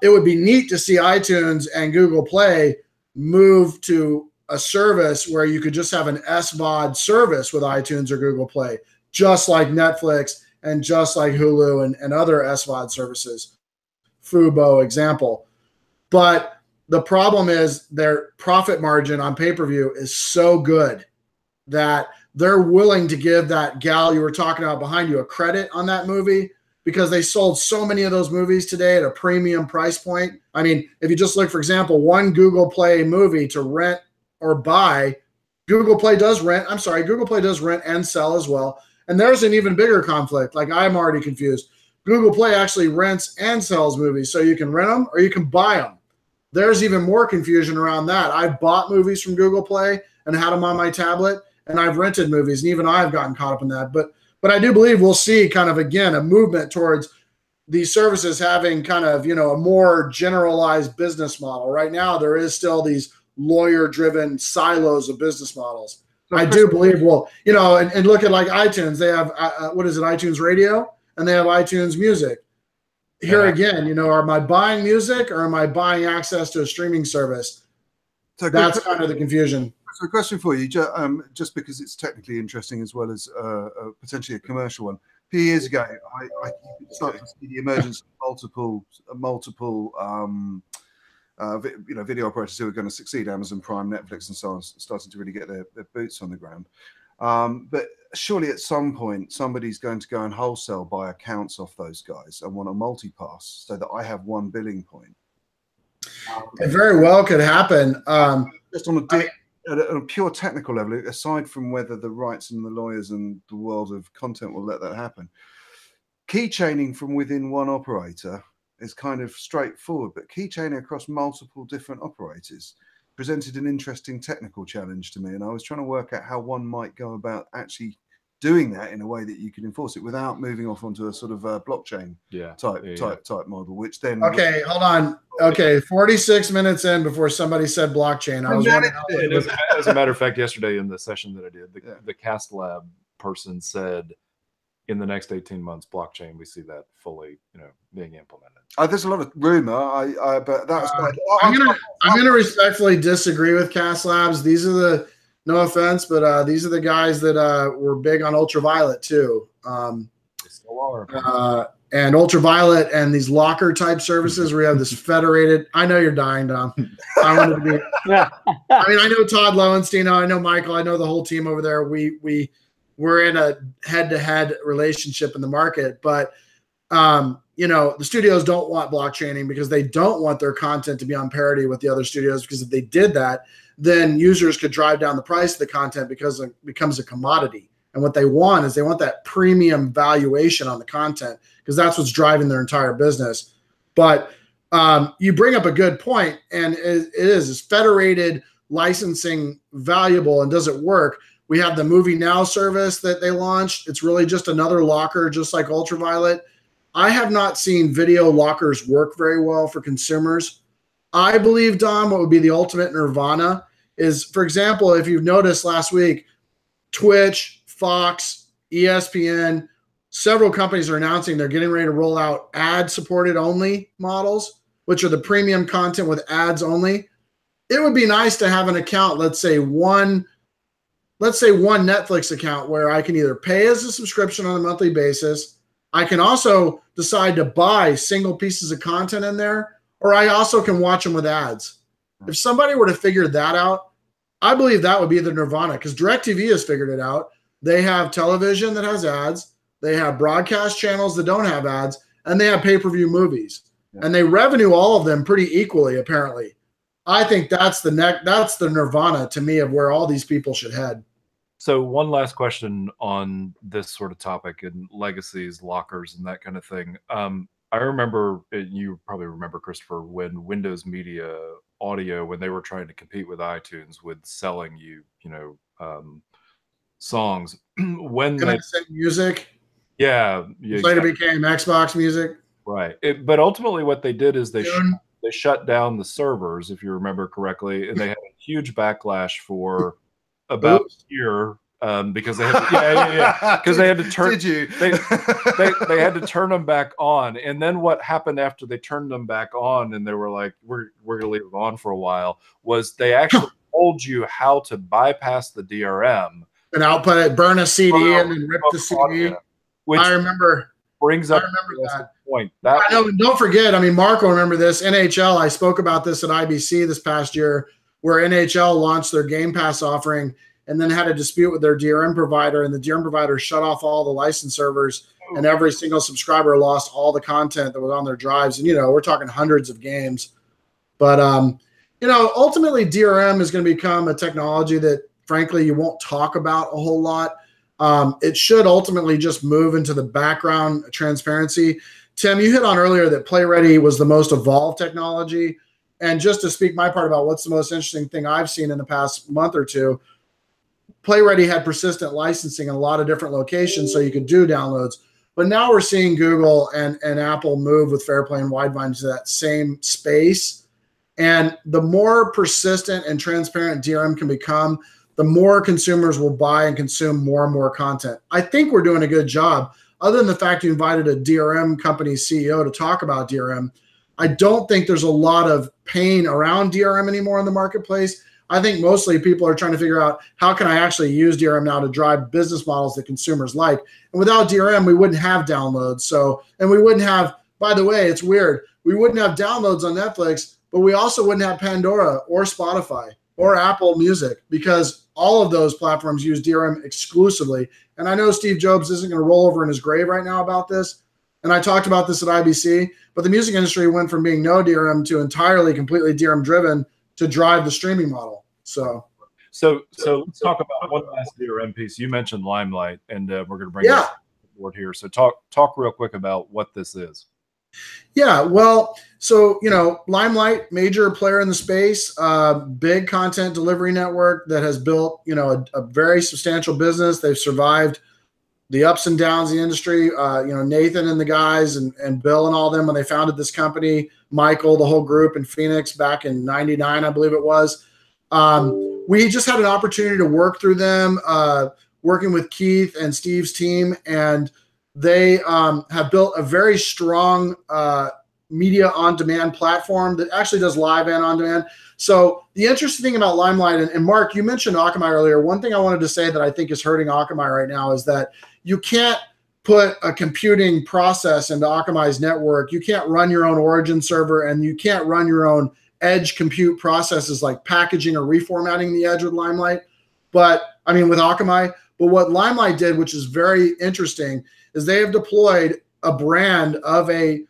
It would be neat to see iTunes and Google Play move to a service where you could just have an SVOD service with iTunes or Google Play, just like Netflix and just like Hulu and other SVOD services. Fubo example. But the problem is their profit margin on pay-per-view is so good that they're willing to give that gal you were talking about behind you a credit on that movie, because they sold so many of those movies today at a premium price point. I mean, if you just look, for example, one Google Play movie to rent or buy, Google Play does rent and sell as well. And there's an even bigger conflict. Like, I'm already confused. Google Play actually rents and sells movies, so you can rent them or you can buy them. There's even more confusion around that. I've bought movies from Google Play and had them on my tablet, and I've rented movies, and even I've gotten caught up in that. But I do believe we'll see kind of, again, a movement towards these services having kind of, a more generalized business model. Right now, there is still these lawyer-driven silos of business models. I do believe, and look at like iTunes. They have, iTunes Radio? and they have iTunes Music. Here again, you know, am I buying music or am I buying access to a streaming service? So that's kind of the confusion. So a question for you, just because it's technically interesting as well as potentially a commercial one. A few years ago, I started to see the emergence of multiple video operators who are going to succeed, Amazon Prime, Netflix, and so on, starting to really get their boots on the ground. But surely at some point, somebody's going to go and wholesale buy accounts off those guys and want a multi-pass so that I have one billing point. It very well could happen. Just on a pure technical level, aside from whether the rights and the lawyers and the world of content will let that happen, key chaining from within one operator is kind of straightforward, but key chaining across multiple different operators presented an interesting technical challenge to me, and I was trying to work out how one might go about actually doing that in a way that you can enforce it without moving off onto a sort of blockchain type model, which then hold on. 46 minutes in before somebody said blockchain. I was wondering as a matter of fact, yesterday in the session that I did, the Cast Lab person said in the next 18 months, blockchain, we see that fully, being implemented. There's a lot of rumor, but that's I'm gonna respectfully disagree with Cast Labs. These are no offense, but these are the guys that were big on ultraviolet too. They still are. And ultraviolet and these locker type services where you have this federated. I know you're dying, Dom. I wanted to be. I mean, I know Todd Lowenstein. I know Michael. I know the whole team over there. We're in a head-to-head relationship in the market, but the studios don't want blockchaining because they don't want their content to be on parity with the other studios, because if they did that, then users could drive down the price of the content because it becomes a commodity. And what they want is that premium valuation on the content, because that's what's driving their entire business. But you bring up a good point, and is federated licensing valuable, and does it work? We have the Movie Now service that they launched. It's really just another locker, just like Ultraviolet. I have not seen video lockers work very well for consumers. I believe, Dom, what would be the ultimate nirvana is, for example, if you've noticed last week, Twitch, Fox, ESPN, several companies are announcing they're getting ready to roll out ad-supported only models, which are the premium content with ads only. It would be nice to have an account, let's say one Netflix account where I can either pay as a subscription on a monthly basis. I can also decide to buy single pieces of content in there, or I also can watch them with ads. If somebody were to figure that out, I believe that would be the nirvana, because DirecTV has figured it out. They have television that has ads. They have broadcast channels that don't have ads, and they have pay-per-view movies. And they revenue all of them pretty equally, apparently. I think that's the nirvana to me of where all these people should head. So one last question on this sort of topic and legacies, lockers, and that kind of thing. I remember, you probably remember, Christopher, when Windows Media Audio, when they were trying to compete with iTunes with selling you, songs. When they send music. Yeah. Later became Xbox Music. Right. But ultimately what they did is they shut down the servers, if you remember correctly, and they had a huge backlash for about a year because they had because they had to turn they had to turn them back on. And then what happened after they turned them back on and they were like, we're gonna leave them on for a while, was they actually told you how to bypass the DRM and output it, burn a CD and then rip the CD. Which I remember brings up that point. I know, and don't forget, I mean, Mark will remember this. NHL, I spoke about this at IBC this past year, where NHL launched their Game Pass offering and then had a dispute with their DRM provider, and the DRM provider shut off all the license servers, and every single subscriber lost all the content that was on their drives. And, we're talking hundreds of games. But, ultimately DRM is going to become a technology that, frankly, you won't talk about a whole lot. It should ultimately just move into the background transparency. Tim, you hit on earlier that PlayReady was the most evolved technology. And just to speak my part about what's the most interesting thing I've seen in the past month or two, PlayReady had persistent licensing in a lot of different locations so you could do downloads. But now we're seeing Google and Apple move with Fairplay and Widevine to that same space. And the more persistent and transparent DRM can become, the more consumers will buy and consume more and more content. I think we're doing a good job. other than the fact you invited a DRM company CEO to talk about DRM, I don't think there's a lot of pain around DRM anymore in the marketplace. I think mostly people are trying to figure out how can I actually use DRM now to drive business models that consumers like. And without DRM, we wouldn't have downloads. So, and we wouldn't have, by the way, it's weird. We wouldn't have downloads on Netflix, but we also wouldn't have Pandora or Spotify or Apple Music, because all of those platforms use DRM exclusively. And I know Steve Jobs isn't going to roll over in his grave right now about this. And I talked about this at IBC, but the music industry went from being no DRM to entirely, completely DRM driven to drive the streaming model. So let's talk about one last DRM piece. You mentioned Limelight, and we're going to bring it forward here. So talk real quick about what this is. Yeah, well, so, Limelight, major player in the space, big content delivery network that has built, a very substantial business. They've survived the ups and downs of the industry. Nathan and the guys and Bill and all them, when they founded this company, Michael, the whole group in Phoenix back in '99, I believe it was. We just had an opportunity to work through them, working with Keith and Steve's team, and they have built a very strong media on-demand platform that actually does live and on-demand. So the interesting thing about Limelight, and Mark, you mentioned Akamai earlier. One thing I wanted to say that I think is hurting Akamai right now is that you can't put a computing process into Akamai's network. You can't run your own origin server, and you can't run your own edge compute processes like packaging or reformatting the edge with Limelight. With Akamai. But what Limelight did, which is very interesting, is they have deployed a brand of a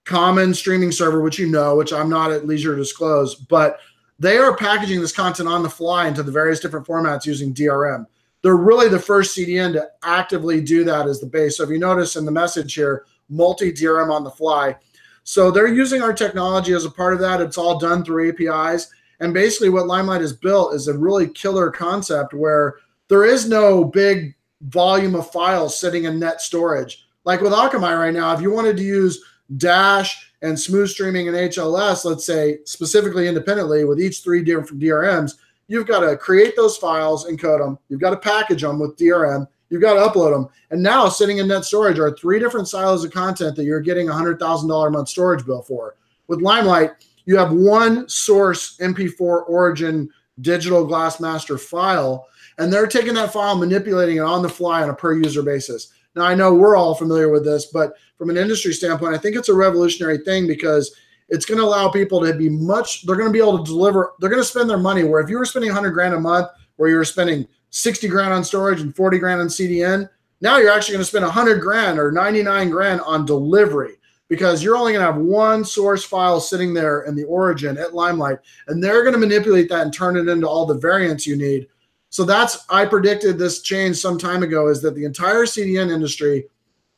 common streaming server, which I'm not at leisure to disclose, but they are packaging this content on the fly into the various different formats using DRM. They're really the first CDN to actively do that as the base. So if you notice in the message here, multi-DRM on the fly. So they're using our technology as a part of that. It's all done through APIs. And basically what Limelight has built is a really killer concept where there is no big volume of files sitting in net storage. Like with Akamai right now, if you wanted to use Dash and Smooth Streaming and HLS, let's say specifically independently with each 3 different DRMs, you've got to create those files, encode them. You've got to package them with DRM. You've got to upload them. And now sitting in net storage are 3 different silos of content that you're getting $100,000 a month storage bill for. With Limelight, you have one source MP4 origin digital glass master file, and they're taking that file, manipulating it on the fly on a per user basis. Now, I know we're all familiar with this, but from an industry standpoint, I think it's a revolutionary thing because it's going to allow people to be they're going to be able to deliver, they're going to spend their money where if you were spending $100,000 a month, where you were spending $60,000 on storage and $40,000 on CDN, now you're actually going to spend $100,000 or $99,000 on delivery because you're only going to have one source file sitting there in the origin at Limelight, and they're going to manipulate that and turn it into all the variants you need. So I predicted this change some time ago, is that the entire CDN industry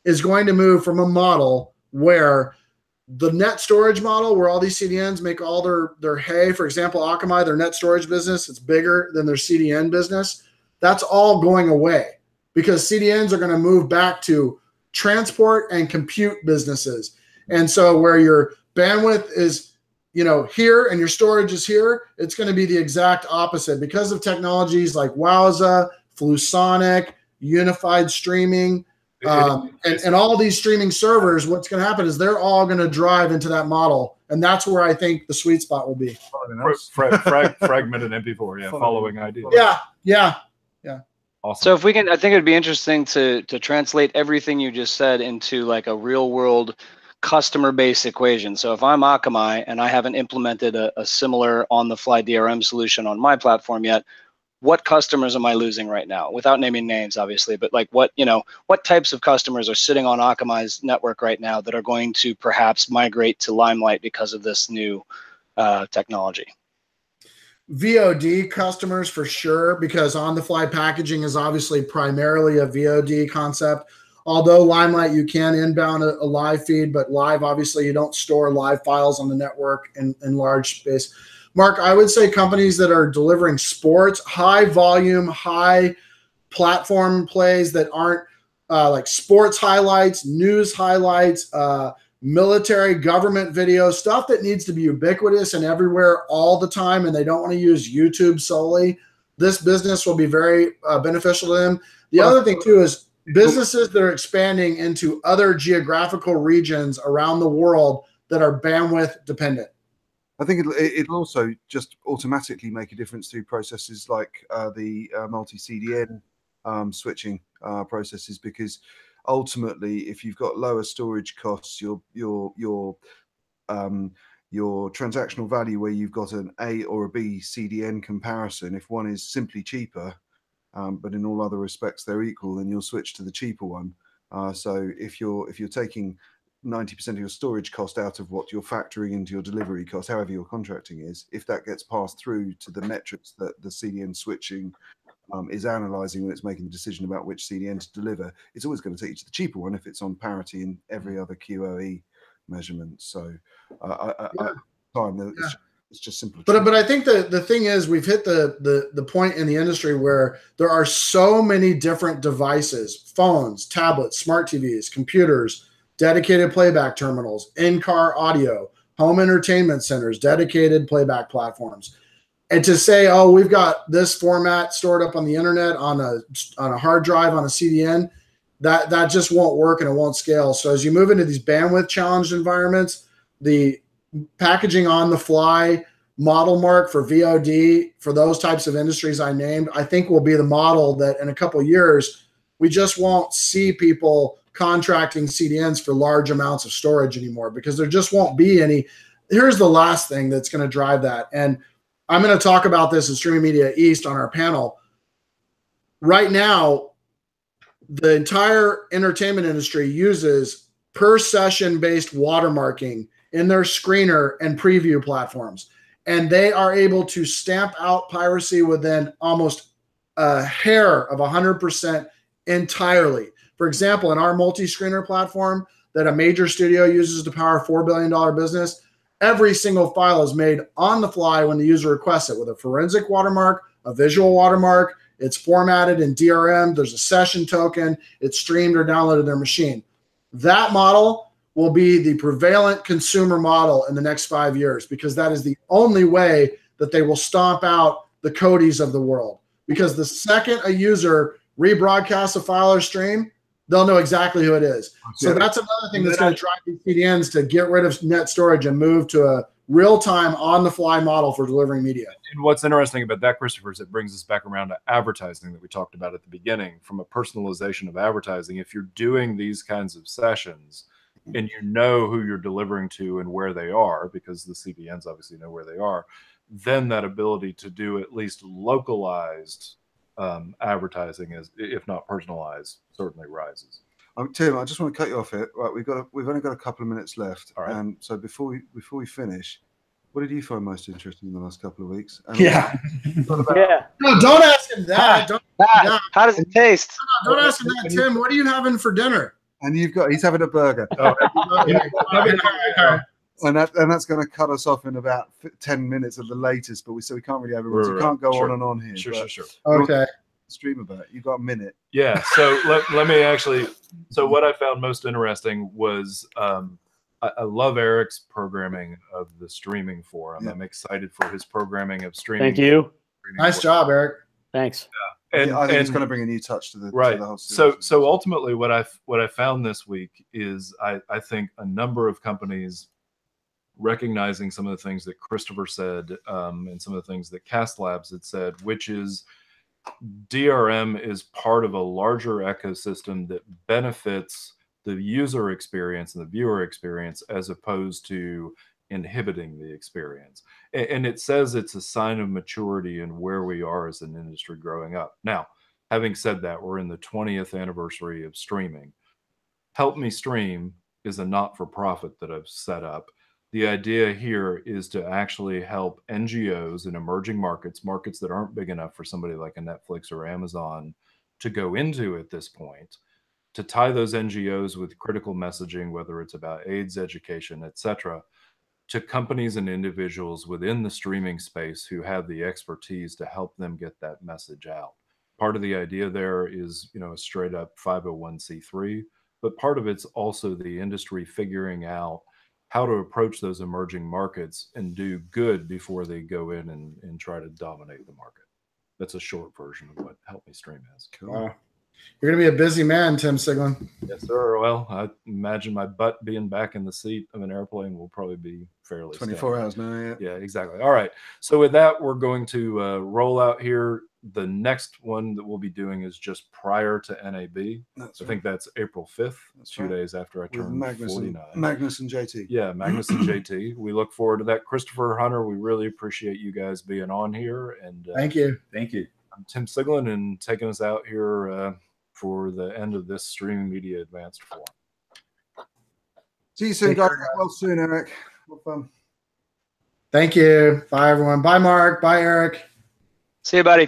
is going to move from a model where the net storage model, where all these CDNs make all their hay. For example, Akamai, their net storage business, it's bigger than their CDN business. That's all going away because CDNs are going to move back to transport and compute businesses. And so where your bandwidth is here and your storage is here, it's going to be the exact opposite because of technologies like Wowza, Flusonic, unified streaming, and all these streaming servers. What's going to happen is they're all going to drive into that model. And that's where I think the sweet spot will be. Fragmented MP4, following ID. Yeah. Awesome. So if we can, I think it'd be interesting to translate everything you just said into like a real world customer base equation. So if I'm Akamai and I haven't implemented a similar on-the-fly DRM solution on my platform yet, what customers am I losing right now? Without naming names, obviously, but like what types of customers are sitting on Akamai's network right now that are going to perhaps migrate to Limelight because of this new technology? VOD customers for sure, because on-the-fly packaging is obviously primarily a VOD concept. Although Limelight, you can inbound a live feed, but live, obviously, you don't store live files on the network in large space. Mark, I would say companies that are delivering sports, high volume, high platform plays that aren't like sports highlights, news highlights, military, government video, stuff that needs to be ubiquitous and everywhere all the time, and they don't want to use YouTube solely. This business will be very beneficial to them. The other thing, too, is businesses that are expanding into other geographical regions around the world that are bandwidth dependent. I think it'll also just automatically make a difference through processes like the multi-CDN switching processes, because ultimately, if you've got lower storage costs, your transactional value where you've got an A or a B CDN comparison, if one is simply cheaper, but in all other respects they're equal, then you'll switch to the cheaper one. So if you're taking 90% of your storage cost out of what you're factoring into your delivery cost, however your contracting is, if that gets passed through to the metrics that the CDN switching is analyzing when it's making the decision about which CDN to deliver, it's always going to take you to the cheaper one if it's on parity in every other QoE measurement. So it's just simple. But I think the thing is, we've hit the point in the industry where there are so many different devices: phones, tablets, smart TVs, computers, dedicated playback terminals, in-car audio, home entertainment centers, dedicated playback platforms. And to say, oh, we've got this format stored up on the internet on a hard drive on a CDN, that just won't work and it won't scale. So as you move into these bandwidth challenged environments, the packaging on the fly model mark for VOD for those types of industries I named, I think will be the model that in a couple of years, we just won't see people contracting CDNs for large amounts of storage anymore, because there just won't be any. Here's the last thing that's going to drive that. And I'm going to talk about this in Streaming Media East on our panel. Right now, the entire entertainment industry uses per session based watermarking in their screener and preview platforms. And they are able to stamp out piracy within almost a hair of 100% entirely. For example, in our multi-screener platform that a major studio uses to power a $4 billion business, every single file is made on the fly when the user requests it with a forensic watermark, a visual watermark. It's formatted in DRM. There's a session token. It's streamed or downloaded to their machine. That model will be the prevalent consumer model in the next 5 years, because that is the only way that they will stomp out the Codys of the world. Because the second a user rebroadcasts a file or stream, they'll know exactly who it is. So that's another thing that's going to drive these CDNs to get rid of net storage and move to a real-time, on-the-fly model for delivering media. And what's interesting about that, Christopher, is it brings us back around to advertising that we talked about at the beginning. From a personalization of advertising, if you're doing these kinds of sessions and you know who you're delivering to and where they are, because the CDNs obviously know where they are, then that ability to do at least localized advertising, is, if not personalized, certainly rises. Tim, I just want to cut you off here. Right, we've only got a couple of minutes left. All right. So before we finish, what did you find most interesting in the last couple of weeks? And yeah. Yeah. No, don't ask him that. How does it taste? No, don't ask him that, Tim. What are you having for dinner? And he's having a burger. Oh. And that's going to cut us off in about 10 minutes at the latest, but we can't really have it. So we can't go on and on here. Sure. Okay. Stream about it. You've got a minute. Yeah. So let me actually. So what I found most interesting was I love Eric's programming of the streaming forum. Yeah. I'm excited for his programming of streaming. Thank you. Nice job, Eric. Thanks. Yeah. And I think it's going to bring a new touch to the right. To the whole so ultimately, what I found this week is I think a number of companies recognizing some of the things that Christopher said and some of the things that Cast Labs had said, which is DRM is part of a larger ecosystem that benefits the user experience and the viewer experience, as opposed to inhibiting the experience. And it says it's a sign of maturity and where we are as an industry growing up. Now, having said that, we're in the 20th anniversary of streaming. Help Me Stream is a not-for-profit that I've set up. The idea here is to actually help NGOs in emerging markets that aren't big enough for somebody like a Netflix or Amazon to go into at this point, to tie those NGOs with critical messaging, whether it's about AIDS education, etc., to companies and individuals within the streaming space who have the expertise to help them get that message out. Part of the idea there is, a straight up 501c3, but part of it's also the industry figuring out how to approach those emerging markets and do good before they go in and try to dominate the market. That's a short version of what Help Me Stream is. Cool. You're going to be a busy man, Tim Siglin. Yes, sir. Well, I imagine my butt being back in the seat of an airplane will probably be fairly 24 hours now. Yeah. Yeah, exactly. All right. So with that, we're going to roll out here. The next one that we'll be doing is just prior to NAB. I think that's April 5th. That's 2 days after I turn 49. Magnus and JT. Yeah, Magnus and JT. We look forward to that. Christopher, Hunter, we really appreciate you guys being on here. And thank you. Thank you. I'm Tim Siglin and taking us out here for the end of this Streaming Media Advanced Forum. See you soon, guys. Well soon, Eric. Have fun. Thank you. Bye, everyone. Bye, Mark. Bye, Eric. See you, buddy.